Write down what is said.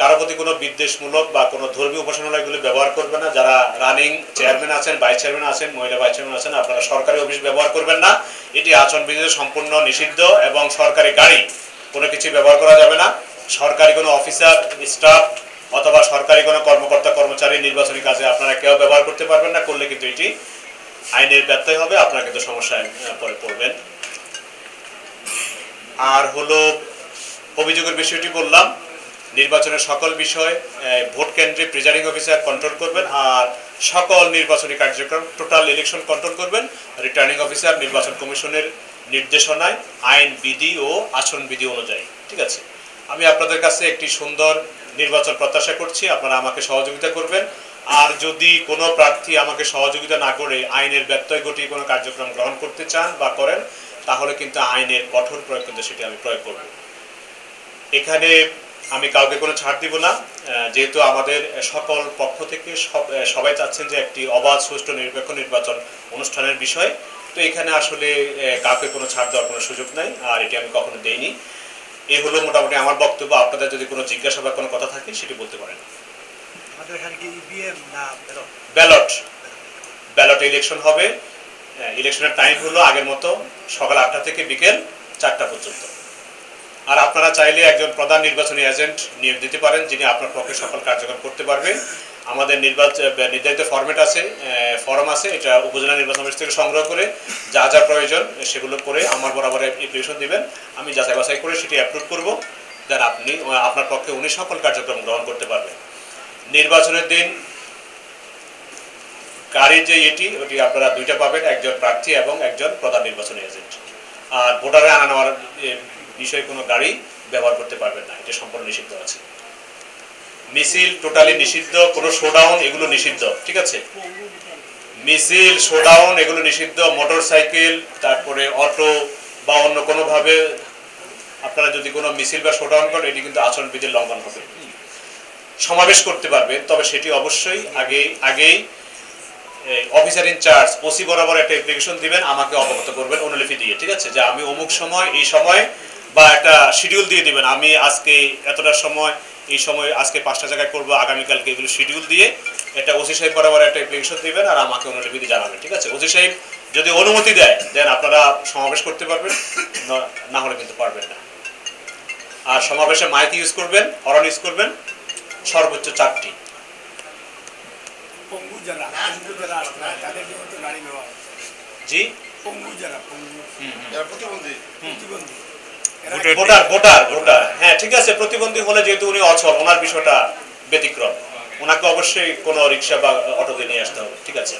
কারো প্রতি কোনো বিদ্বেষমূলক বা কোনো ধর্মীয় উপাসনালয়গুলি ব্যবহার করবে না। যারা রানিং চেয়ারম্যান আছেন, ভাইস চেয়ারম্যান আছেন, মহিলা ভাইস চেয়ারম্যান আছেন, আপনারা সরকারি অফিস ব্যবহার করবেন না। এটি আচরণবিধিতে সম্পূর্ণ নিষিদ্ধ। এবং সরকারি গাড়ি কোনো কিছু ব্যবহার করা যাবে না। সরকারি কোনো অফিসার, স্টাফ অথবা সরকারি কোনো কর্মকর্তা কর্মচারী নির্বাচনী কাজে আপনারা কেউ ব্যবহার করতে পারবেন না। করলে কিন্তু এটি আইনের ব্যত্যয় হবে, আপনারা কিন্তু সমস্যায় পরে পড়বেন। আর হলো অভিযোগের বিষয়টি বললাম। নির্বাচনের সকল বিষয় ভোট কেন্দ্রে প্রিজাইডিং অফিসার কন্ট্রোল করবেন। আর সকল নির্বাচনী কার্যক্রম টোটাল ইলেকশন কন্ট্রোল করবেন রিটার্নিং অফিসার নির্বাচন কমিশনের নির্দেশনায়, আইন বিধি ও আচরণবিধি অনুযায়ী। ঠিক আছে, আমি আপনাদের কাছে একটি সুন্দর নির্বাচন প্রত্যাশা করছি। আপনারা আমাকে সহযোগিতা করবেন। আর যদি কোনো প্রার্থী আমাকে সহযোগিতা না করে আইনের ব্যত্যয় ঘটিয়ে কোনো কার্যক্রম গ্রহণ করতে চান বা করেন, তাহলে কিন্তু আইনের কঠোর প্রয়োগ কিন্তু সেটি আমি প্রয়োগ করব। এখানে আমি কাউকে কোনো ছাড় দিব না, যেহেতু আমাদের সকল পক্ষ থেকে সবাই চাচ্ছেন যে একটি অবাধ, সুষ্ঠু, নিরপেক্ষ নির্বাচন অনুষ্ঠানের বিষয়। তো এখানে আসলে কাউকে কোনো ছাড় দেওয়ার কোনো সুযোগ নাই, আর এটি আমি কখনো দেইনি। এই হলো মোটামুটি আমার বক্তব্য। আপনাদের যদি কোনো জিজ্ঞাসা বা কোনো কথা থাকে সেটি বলতে পারেন। ব্যালট ব্যালট ইলেকশন হবে। ইলেকশনের টাইম হলো আগের মতো সকাল 8টা থেকে বিকেল 4টা পর্যন্ত। আর আপনারা চাইলে একজন প্রধান নির্বাচনী এজেন্ট নিয়োগ দিতে পারেন, যিনি আপনার পক্ষে সকল কার্যক্রম করতে পারবে। আমাদের নির্ধারিত ফর্ম আছে, এটা উপজেলা নির্বাচন অফিস থেকে সংগ্রহ করে যা যা প্রয়োজন সেগুলো করে আমার বরাবর অ্যাপ্লিকেশন দিবেন। আমি যাচাই বাছাই করে সেটি অ্যাপ্রুভ করব। দেন আপনি আপনার পক্ষে উনি সকল কার্যক্রম গ্রহণ করতে পারবেন। নির্বাচনের দিন গাড়ির যে ওটি আপনারা দুইটা পাবেন, একজন প্রার্থী এবং একজন প্রধান নির্বাচনী এজেন্ট। আর ভোটারে আনা নেওয়ার বিষয়ে কোনো গাড়ি ব্যবহার করতে পারবেন না, এটা সম্পূর্ণ নিষিদ্ধ আছে। মিছিল টোটালি নিষিদ্ধ, কোনো শোডাউন এগুলো নিষিদ্ধ। ঠিক আছে, মিছিল, শোডাউন এগুলো নিষিদ্ধ। মোটর সাইকেল, তারপরে অটো বা অন্য কোনোভাবে আপনারা যদি কোনো মিছিল বা শোডাউন করেন, এটি কিন্তু আচরণবিধির লঙ্ঘন হবে। সমাবেশ করতে পারবেন, তবে সেটি অবশ্যই আগেই অফিসার ইনচার্জ ওসি বরাবর একটা অ্যাপ্লিকেশন দিবেন, আমাকে অবগত করবেন অনুলিপি দিয়ে। ঠিক আছে, যে আমি অমুক সময় এই সময়, বা একটা শিডিউল দিয়ে দিবেন, আমি আজকে এতটার সময় এই সময় আজকে 5টা জায়গায় করবো, আগামীকালকে, এগুলো শিডিউল দিয়ে এটা ওসি সাহেব বরাবর একটা অ্যাপ্লিকেশন দিবেন আর আমাকে অনুলিপি দিয়ে জানাবেন। ঠিক আছে, ওসি সাহেব যদি অনুমতি দেয় দেন আপনারা সমাবেশ করতে পারবেন, না হলে কিন্তু পারবেন না। আর সমাবেশে মাইক ইউজ করবেন, হর্ন ইউজ করবেন, সর্বোচ্চ 4টি। জি, ভোটার হ্যাঁ, ঠিক আছে। প্রতিবন্ধী হলে যেহেতু উনি অচল, ওনার বিষয়টা ব্যতিক্রম, ওনাকে অবশ্যই কোনো রিক্সা বা অটোতে নিয়ে আসতে হবে। ঠিক আছে।